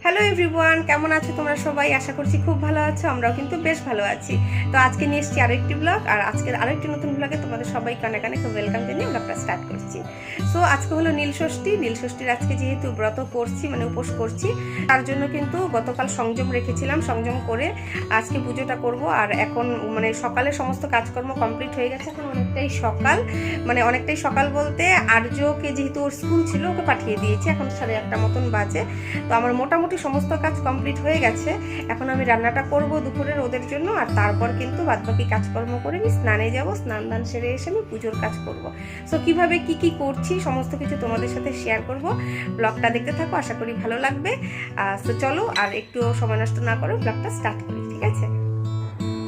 Hello everyone, কেমন আছো তোমরা সবাই? আশা করছি খুব ভালো আছো। আমরাও কিন্তু বেশ ভালো আছি। তো আজকে নিয়ে এসেছি আরেকটি ব্লগ, আর আজকের আরেকটি নতুন ব্লগে তোমাদের সবাই কানে কানে খুব ওয়েলকাম জানিয়ে ব্লগটা স্টার্ট করছি। সো আজকে হলো নীলষষ্ঠী। নীলষষ্ঠীর আজকে যেহেতু ব্রত করছি, মানে উপোস করছি, তার জন্য কিন্তু গতকাল সংযম রেখেছিলাম। সংযম করে আজকে পুজোটা করব। আর এখন মানে সকালে সমস্ত কাজকর্ম কমপ্লিট হয়ে গেছে। এখন অনেকটাই সকাল, মানে অনেকটাই সকাল বলতে আর্যকে যেহেতু ওর স্কুল ছিল, ওকে পাঠিয়ে দিয়েছি। এখন 1:30 মতন বাজে। তো আমার মোটামুটি সমস্ত কাজ কমপ্লিট হয়ে গেছে। এখন আমি রান্নাটা করব দুপুরের ওদের জন্য, আর তারপর কিন্তু বাদবাকি কাজকর্ম করে আমি স্নানে যাব। স্নান দান সেরে এসে আমি পুজোর কাজ করব। সো কিভাবে কি করছি সমস্ত কিছু তোমাদের সাথে শেয়ার করব। ব্লগটা দেখতে থাকো, আশা করি ভালো লাগবে। সো চলো আর একটু সময় নষ্ট না করে ব্লগটা স্টার্ট করি, ঠিক আছে?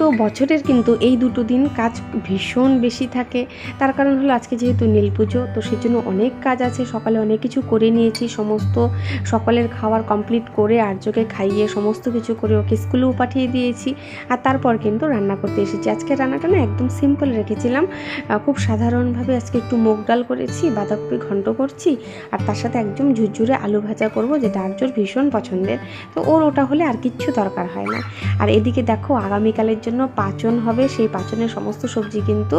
তো বছরের কিন্তু এই দুটো দিন কাজ ভীষণ বেশি থাকে। তার কারণ হলো আজকে যেহেতু নীল পুজো, তো সেই জন্য অনেক কাজ আছে। সকালে অনেক কিছু করে নিয়েছি, সমস্ত সকালের খাবার কমপ্লিট করে আর্যকে খাইয়ে সমস্ত কিছু করে ওকে স্কুলেও পাঠিয়ে দিয়েছি। আর তারপর কিন্তু রান্না করতে এসেছি। আজকে রান্নাটা না একদম সিম্পল রেখেছিলাম, খুব সাধারণভাবে। আজকে একটু মুগ ডাল করেছি, বাঁধাকপি ঘন্ট করছি, আর তার সাথে একদম ঝুরঝুরে আলু ভাজা করব, যেটা আর্যর ভীষণ পছন্দের। তো ওর ওটা হলে আর কিচ্ছু দরকার হয় না। আর এদিকে দেখো আগামীকালের জন্য পাচন হবে, সেই পাচনের সমস্ত সবজি কিন্তু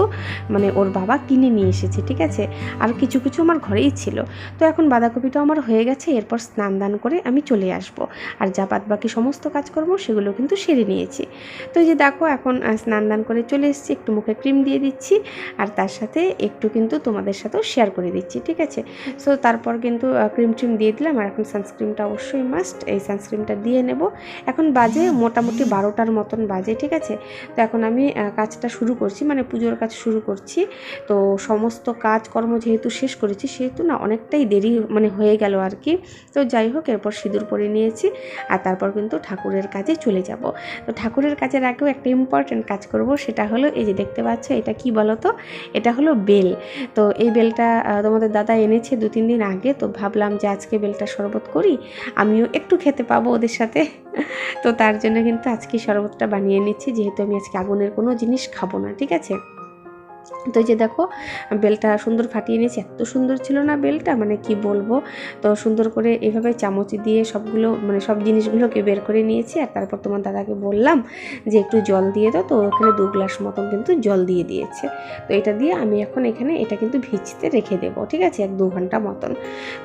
মানে ওর বাবা কিনে নিয়ে এসেছে, ঠিক আছে? আর কিছু কিছু আমার ঘরেই ছিল। তো এখন বাঁধাকপিটাও আমার হয়ে গেছে। এরপর স্নান দান করে আমি চলে আসব। আর যা বাদ বাকি সমস্ত কাজকর্ম সেগুলো কিন্তু সেরে নিয়েছি। তো এই যে দেখো এখন স্নান দান করে চলে এসেছি, একটু মুখে ক্রিম দিয়ে দিচ্ছি, আর তার সাথে একটু কিন্তু তোমাদের সাথেও শেয়ার করে দিচ্ছি, ঠিক আছে? সো তারপর কিন্তু ক্রিম ট্রিম দিয়ে দিলাম। আর এখন সানস্ক্রিনটা অবশ্যই মাস্ট, এই সানস্ক্রিনটা দিয়ে নেব। এখন বাজে মোটামুটি 12টার মতন বাজে, ঠিক আছে? তো এখন আমি কাজটা শুরু করছি, মানে পুজোর কাজ শুরু করছি। তো সমস্ত কাজকর্ম যেহেতু শেষ করেছি, সেহেতু না অনেকটাই দেরি মানে হয়ে গেল আর কি। তো যাই হোক, এরপর সিঁদুর পরে নিয়েছি, আর তারপর কিন্তু ঠাকুরের কাজে চলে যাব। তো ঠাকুরের কাজের আগেও একটা ইম্পর্টেন্ট কাজ করব, সেটা হলো এই যে দেখতে পাচ্ছ, এটা কি বলো তো? এটা হলো বেল। তো এই বেলটা তোমাদের দাদা এনেছে 2-3 দিন আগে। তো ভাবলাম যে আজকে বেলটা শরবত করি, আমিও একটু খেতে পাবো ওদের সাথে। তো তার জন্য কিন্তু আজকে শরবতটা বানিয়ে নিচ্ছি, যেহেতু আমি আজকে আগুনের কোনো জিনিস খাবো না, ঠিক আছে? তো এই যে দেখো বেলটা সুন্দর ফাটিয়ে নিয়েছি। এত সুন্দর ছিল না বেলটা, মানে কি বলবো। তো সুন্দর করে এভাবে চামচ দিয়ে সবগুলো মানে সব জিনিসগুলোকে বের করে নিয়েছি। আর তারপর তোমার দাদাকে বললাম যে একটু জল দিয়ে দাও। তো ওখানে 2 গ্লাস মতন কিন্তু জল দিয়ে দিয়েছে। তো এটা দিয়ে আমি এখন এখানে এটা কিন্তু ভিজতে রেখে দেবো, ঠিক আছে? 1-2 ঘন্টা মতন।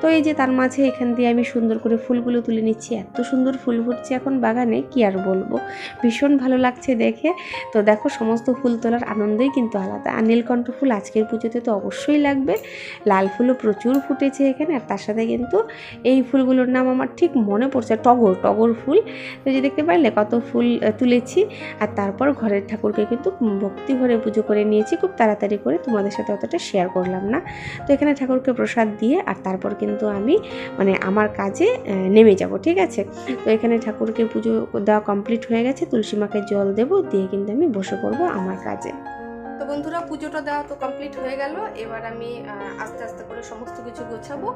তো এই যে তার মাঝে এখান দিয়ে আমি সুন্দর করে ফুলগুলো তুলে নিচ্ছি। এত সুন্দর ফুল ফুটছে এখন বাগানে, কি আর বলবো, ভীষণ ভালো লাগছে দেখে। তো দেখো সমস্ত ফুল তোলার আনন্দই কিন্তু আলাদা। আর নীলকণ্ঠ ফুল আজকের পুজোতে তো অবশ্যই লাগবে। লাল ফুলও প্রচুর ফুটেছে এখানে। আর তার সাথে কিন্তু এই ফুলগুলোর নাম আমার ঠিক মনে পড়ছে, টগর ফুল। তো যে দেখতে পারলে কত ফুল তুলেছি। আর তারপর ঘরের ঠাকুরকে কিন্তু ভক্তি ভরে পুজো করে নিয়েছি, খুব তাড়াতাড়ি করে, তোমাদের সাথে অতটা শেয়ার করলাম না। তো এখানে ঠাকুরকে প্রসাদ দিয়ে আর তারপর কিন্তু আমি মানে আমার কাজে নেমে যাব, ঠিক আছে? তো এখানে ঠাকুরকে পুজো দেওয়া কমপ্লিট হয়ে গেছে। তুলসী মাকে জল দেবো, দিয়ে কিন্তু আমি বসে পড়বো আমার কাজে। তো বন্ধুরা, পুজোটা দেওয়া তো কমপ্লিট হয়ে গেল। এবার আমি আস্তে আস্তে করে সমস্ত কিছু গোছাবো,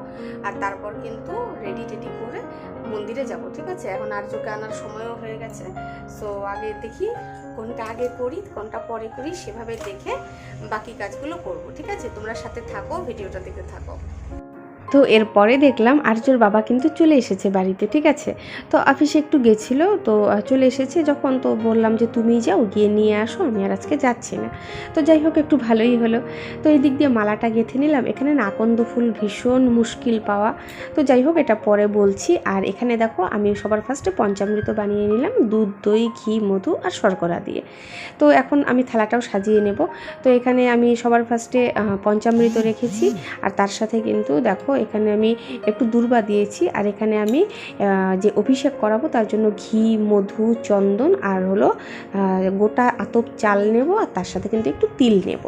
আর তারপর কিন্তু রেডি টেডি করে মন্দিরে যাব, ঠিক আছে? এখন আর্যকে আনার সময়ও হয়ে গেছে। সো আগে দেখি কোনটা আগে করি কোনটা পরে করি, সেভাবে দেখে বাকি কাজগুলো করব, ঠিক আছে? তোমরা সাথে থাকো, ভিডিওটা দেখতে থাকো। তো এরপরে দেখলাম আর্যর বাবা কিন্তু চলে এসেছে বাড়িতে, ঠিক আছে? তো অফিসে একটু গেছিলো, তো চলে এসেছে যখন, তো বললাম যে তুমিই যাও, গিয়ে নিয়ে আসো, আমি আর আজকে যাচ্ছি না। তো যাই হোক, একটু ভালোই হলো। তো এই দিক দিয়ে মালাটা গেঁথে নিলাম। এখানে না আকন্দ ফুল ভীষণ মুশকিল পাওয়া। তো যাই হোক, এটা পরে বলছি। আর এখানে দেখো আমি সবার ফার্স্টে পঞ্চামৃত বানিয়ে নিলাম, দুধ, দই, ঘি, মধু আর শর্করা দিয়ে। তো এখন আমি থালাটাও সাজিয়ে নেব। তো এখানে আমি সবার ফার্স্টে পঞ্চামৃত রেখেছি, আর তার সাথে কিন্তু দেখো এখানে আমি একটু দূর্বা দিয়েছি। আর এখানে আমি যে অভিষেক করাবো তার জন্য ঘি, মধু, চন্দন আর হলো গোটা আতপ চাল নেব, আর তার সাথে কিন্তু একটু তিল নেব।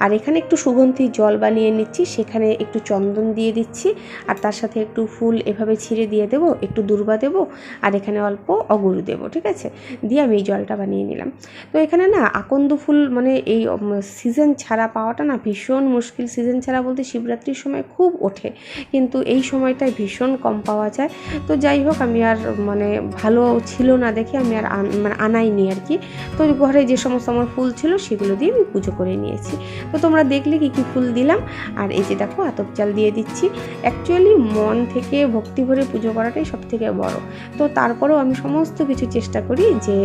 আর এখানে একটু সুগন্ধি জল বানিয়ে নিচ্ছি, সেখানে একটু চন্দন দিয়ে দিচ্ছি, আর তার সাথে একটু ফুল এভাবে ছিঁড়ে দিয়ে দেবো, একটু দূর্বা দেবো, আর এখানে অল্প অগুরু দেবো, ঠিক আছে? দিয়ে আমি এই জলটা বানিয়ে নিলাম। তো এখানে না আকন্দ ফুল মানে এই সিজন ছাড়া পাওয়াটা না ভীষণ মুশকিল। সিজন ছাড়া বলতে শিবরাত্রির সময় খুব ওঠে, কিন্তু এই সময়টায় ভীষণ কম পাওয়া যায়। তো যাই হোক আমি আর মানে ভালো ছিল না দেখে আমি আর মানে আনাইনি আর কি। তো ঘরে যে সমস্ত আমার ফুল ছিল সেগুলো দিয়ে আমি পুজো করে নিয়েছি। তো তোমরা দেখলে কী কী ফুল দিলাম। আর এই যে দেখো আতপ চাল দিয়ে দিচ্ছি। অ্যাকচুয়ালি মন থেকে ভক্তি ভরে পুজো করাটাই সবথেকে বড়। তো তারপরেও আমি সমস্ত কিছু চেষ্টা করি যে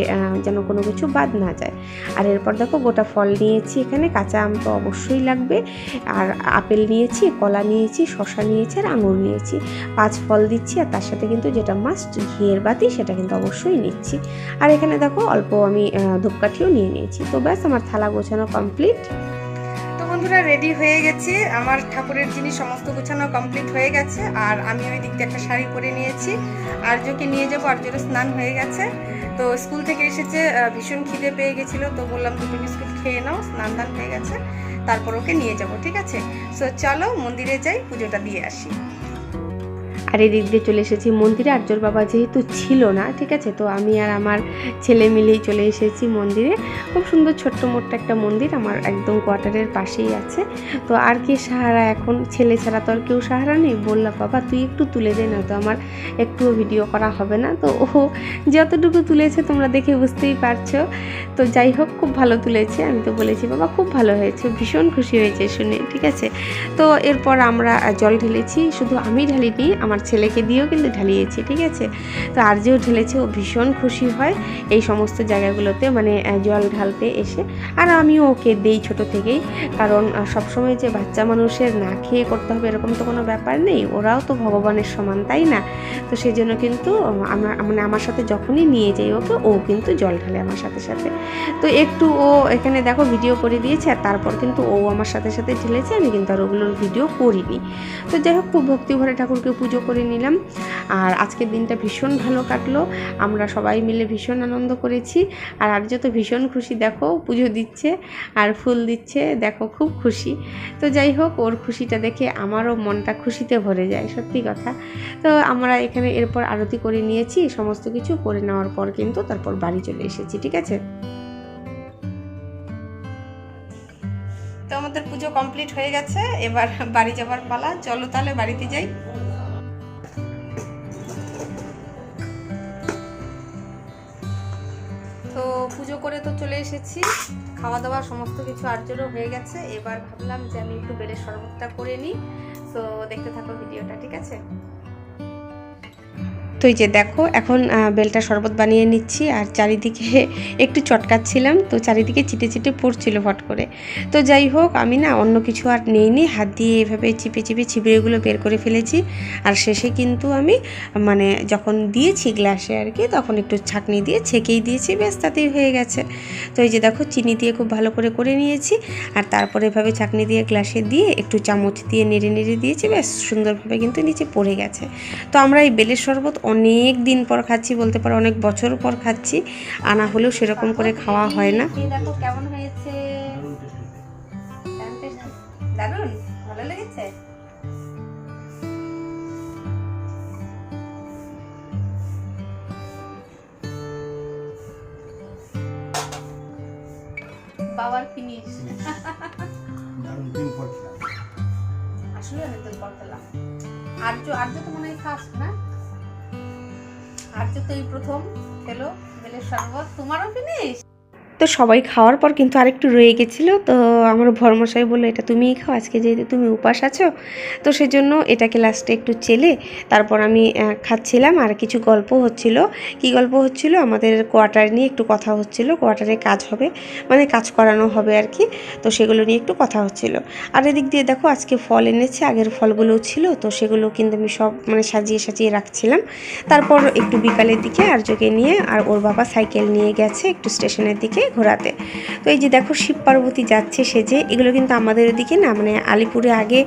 যেন কোনো কিছু বাদ না যায়। আর এরপর দেখো গোটা ফল নিয়েছি, এখানে কাঁচা আম তো অবশ্যই লাগবে, আর আপেল নিয়েছি, কলা নিয়েছি, শসা নিয়েছি আর আঙুর নিয়েছি। 5 ফল দিচ্ছি, আর তার সাথে কিন্তু যেটা মাস্ট ঘিয়ের বাতি সেটা কিন্তু অবশ্যই নিচ্ছি। আর এখানে দেখো অল্প আমি ধূপকাঠিও নিয়ে নিয়েছি। তো ব্যাস আমার থালা গোছানো কমপ্লিট। তো বন্ধুরা রেডি হয়ে গেছি, আমার ঠাকুরের জিনিস সমস্ত গোছানো কমপ্লিট হয়ে গেছে। আর আমি ওই দিক দিয়ে একটা শাড়ি পরে নিয়েছি, আর্যকে নিয়ে যাবো। আর্যর স্নান হয়ে গেছে, তো স্কুল থেকে এসেছে, ভীষণ খিদে পেয়ে গেছিলো, তো বললাম 2 বিস্কুট খেয়ে নাও, স্নান দান হয়ে গেছে, তারপর ওকে নিয়ে যাব, ঠিক আছে। সো চলো মন্দিরে যাই, পুজোটা দিয়ে আসি। আর এদিক দিয়ে চলে এসেছি মন্দিরে। আর্যর বাবা যেহেতু ছিল না, ঠিক আছে, তো আমি আর আমার ছেলে মিলেই চলে এসেছি মন্দিরে। খুব সুন্দর ছোট্ট মোট্ট একটা মন্দির, আমার একদম কোয়ার্টারের পাশেই আছে। তো আর কি সাহারা, এখন ছেলে ছাড়া তো আর কেউ সাহারা নেই। বললাম বাবা তুই একটু তুলে দে, না তো আমার একটুও ভিডিও করা হবে না। তো ও যতটুকু তুলেছে তোমরা দেখে বুঝতেই পারছো। তো যাই হোক খুব ভালো তুলেছে। আমি তো বলেছি বাবা খুব ভালো হয়েছে, ভীষণ খুশি হয়েছে শুনে, ঠিক আছে। তো এরপর আমরা জল ঢেলেছি, শুধু আমি ঢালিনি, আমার ছেলেকে দিয়েও কিন্তু ঢালিয়েছি, ঠিক আছে। তো আর্যও ঢেলেছে, ও ভীষণ খুশি হয় এই সমস্ত জায়গাগুলোতে মানে জল ঢালতে এসে। আর আমিও ওকে দেই ছোট থেকেই, কারণ সবসময় যে বাচ্চা মানুষের না খেয়ে করতে হবে এরকম তো কোনো ব্যাপার নেই, ওরাও তো ভগবানের সমান, তাই না। তো সেই জন্য কিন্তু মানে আমার সাথে যখনই নিয়ে যাই ওকে, ও কিন্তু জল ঢালে আমার সাথে সাথে। তো একটু ও এখানে দেখো ভিডিও করে দিয়েছে, আর তারপর কিন্তু ও আমার সাথে সাথে ঢেলেছে, আমি কিন্তু আর ওগুলোর ভিডিও করিনি। তো যাই হোক খুব ভক্তিভরে ঠাকুরকে পুজো করে নিলাম। আর আজকের দিনটা ভীষণ ভালো কাটলো, আমরা সবাই মিলে ভীষণ আনন্দ করেছি। আর আর্য তো ভীষণ খুশি, দেখো পুজো দিচ্ছে আর ফুল দিচ্ছে, দেখো খুব খুশি। তো যাই হোক ওর খুশিটা দেখে আমারও মনটা খুশিতে ভরে যায়, সত্যি কথা। তো আমরা এখানে এরপর আরতি করে নিয়েছি, সমস্ত কিছু করে নেওয়ার পর কিন্তু তারপর বাড়ি চলে এসেছি, ঠিক আছে। তো আমাদের পুজো কমপ্লিট হয়ে গেছে, এবার বাড়ি যাবার পালা। চলো তাহলে বাড়িতে যাই। তো পুজো করে তো চলে এসেছি, খাওয়া দাওয়া সমস্ত কিছু আর্যরও হয়ে গেছে। এবার ভাবলাম যে আমি একটু বেলের শরবতটা করে নিই। তো দেখতে থাকো ভিডিওটা, ঠিক আছে। তো এই যে দেখো এখন বেলটা শরবত বানিয়ে নিচ্ছি, আর চারিদিকে একটু চটকাচ্ছিলাম, তো চারিদিকে চিটে চিটে পড়ছিল ফট করে। তো যাই হোক আমি না অন্য কিছু আর নেইনি, হাত দিয়ে এভাবে চিপে চিপে ছিবড়েগুলো বের করে ফেলেছি। আর শেষে কিন্তু আমি মানে যখন দিয়েছি গ্লাসে আর কি, তখন একটু ছাঁকনি দিয়ে ছেঁকেই দিয়েছি, ব্যাস তাতেই হয়ে গেছে। তো এই যে দেখো চিনি দিয়ে খুব ভালো করে করে নিয়েছি, আর তারপরে এভাবে ছাঁকনি দিয়ে গ্লাসে দিয়ে একটু চামচ দিয়ে নেড়ে নেড়ে দিয়েছি, ব্যাস সুন্দরভাবে কিন্তু নিচে পড়ে গেছে। তো আমরা এই বেলের শরবত অনেক দিন পর খাচ্ছি, বলতে পারো অনেক বছর পর খাচ্ছি, আনা হলেও সেরকম করে খাওয়া হয় না। দেখো কেমন হয়েছে, দারুণ ভালো লেগেছে। বাবার ফিনিশ আসলে অনেকদিন পর খেলাম। আর্য তো মনে হয় ফার্স্ট না, আর্য তো এই প্রথম খেলো বেলের শরবত। তোমারও ফিনিশ। তো সবাই খাওয়ার পর কিন্তু আরেকটু রয়ে গেছিলো, তো আমার ভরমশাই বললো এটা তুমিই খাও, আজকে যেহেতু তুমি উপাস আছো। তো সেজন্য এটাকে লাস্টে একটু চেলে তারপর আমি খাচ্ছিলাম। আর কিছু গল্প হচ্ছিল। কি গল্প হচ্ছিল, আমাদের কোয়ার্টার নিয়ে একটু কথা হচ্ছিল, কোয়ার্টারে কাজ হবে মানে কাজ করানো হবে আর কি, তো সেগুলো নিয়ে একটু কথা হচ্ছিল। আর এদিক দিয়ে দেখো আজকে ফল এনেছে, আগের ফলগুলোও ছিল, তো সেগুলো কিন্তু আমি সব মানে সাজিয়ে সাজিয়ে রাখছিলাম। তারপর একটু বিকালের দিকে আর্যকে নিয়ে আর ওর বাবা সাইকেল নিয়ে গেছে একটু স্টেশনের দিকে ঘোরাতে। তো এই যে দেখো শিব পার্বতী যাচ্ছে সেজে, এগুলো কিন্তু আমাদের ওদিকে না মানে আলিপুরে আগে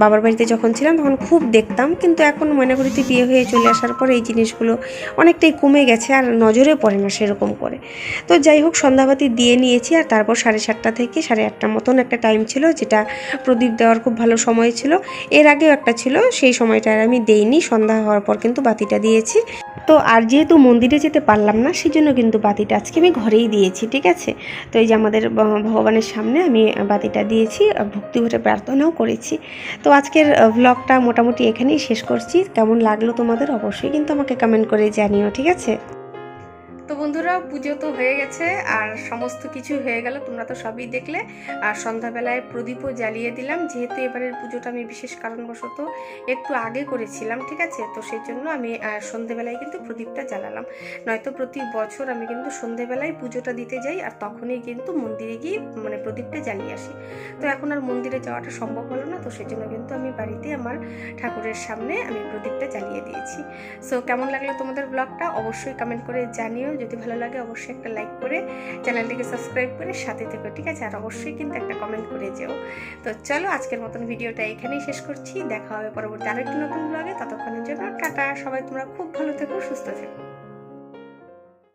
বাবার বাড়িতে যখন ছিলাম তখন খুব দেখতাম, কিন্তু এখন ময়নাগুড়িতে বিয়ে হয়ে চলে আসার পর এই জিনিসগুলো অনেকটাই কমে গেছে, আর নজরে পড়ে না সেরকম করে। তো যাই হোক সন্ধ্যাবাতি দিয়ে নিয়েছি, আর তারপর 7:30 থেকে 8:30 মতন একটা টাইম ছিল, যেটা প্রদীপ দেওয়ার খুব ভালো সময় ছিল। এর আগেও একটা ছিল, সেই সময়টা আর আমি দেইনি, সন্ধ্যা হওয়ার পর কিন্তু বাতিটা দিয়েছি। তো আর যেহেতু মন্দিরে যেতে পারলাম না, সেজন্য কিন্তু বাতিটা আজকে আমি ঘরেই দিয়েছি, ঠিক আছে। তো এই যে আমাদের ভগবানের সামনে আমি বাতিটা দিয়েছি, ভক্তি ভরে প্রার্থনাও করেছি। তো আজকের ভ্লগটা মোটামুটি এখানেই শেষ করছি। কেমন লাগলো তোমাদের অবশ্যই কিন্তু আমাকে কমেন্ট করে জানিও, ঠিক আছে। তো বন্ধুরা, পুজো তো হয়ে গেছে আর সমস্ত কিছু হয়ে গেল, তোমরা তো সবই দেখলে। আর সন্ধ্যাবেলায় প্রদীপও জ্বালিয়ে দিলাম, যেহেতু এবারের পুজোটা আমি বিশেষ কারণবশত একটু আগে করেছিলাম, ঠিক আছে। তো সেই জন্য আমি সন্ধ্যেবেলায় কিন্তু প্রদীপটা জ্বালালাম। নয়তো প্রতি বছর আমি কিন্তু সন্ধ্যেবেলায় পুজোটা দিতে যাই আর তখনই কিন্তু মন্দিরে গিয়ে মানে প্রদীপটা জ্বালিয়ে আসি। তো এখন আর মন্দিরে যাওয়াটা সম্ভব হলো না, তো সেই জন্য কিন্তু আমি বাড়িতে আমার ঠাকুরের সামনে আমি প্রদীপটা জ্বালিয়ে দিয়েছি। সো কেমন লাগলো তোমাদের ব্লগটা অবশ্যই কমেন্ট করে জানিও। যদি ভালো লাগে অবশ্যই একটা লাইক করে চ্যানেলটিকে সাবস্ক্রাইব করে সাথে থেকো, ঠিক আছে। আর অবশ্যই কিন্তু একটা কমেন্ট করে যেও। তো চলো আজকের মতন ভিডিওটা এখানেই শেষ করছি। দেখা হবে পরবর্তী আরেকটি নতুন ব্লগে। ততক্ষণের জন্য টাটা। সবাই তোমরা খুব ভালো থেকো, সুস্থ থেকো।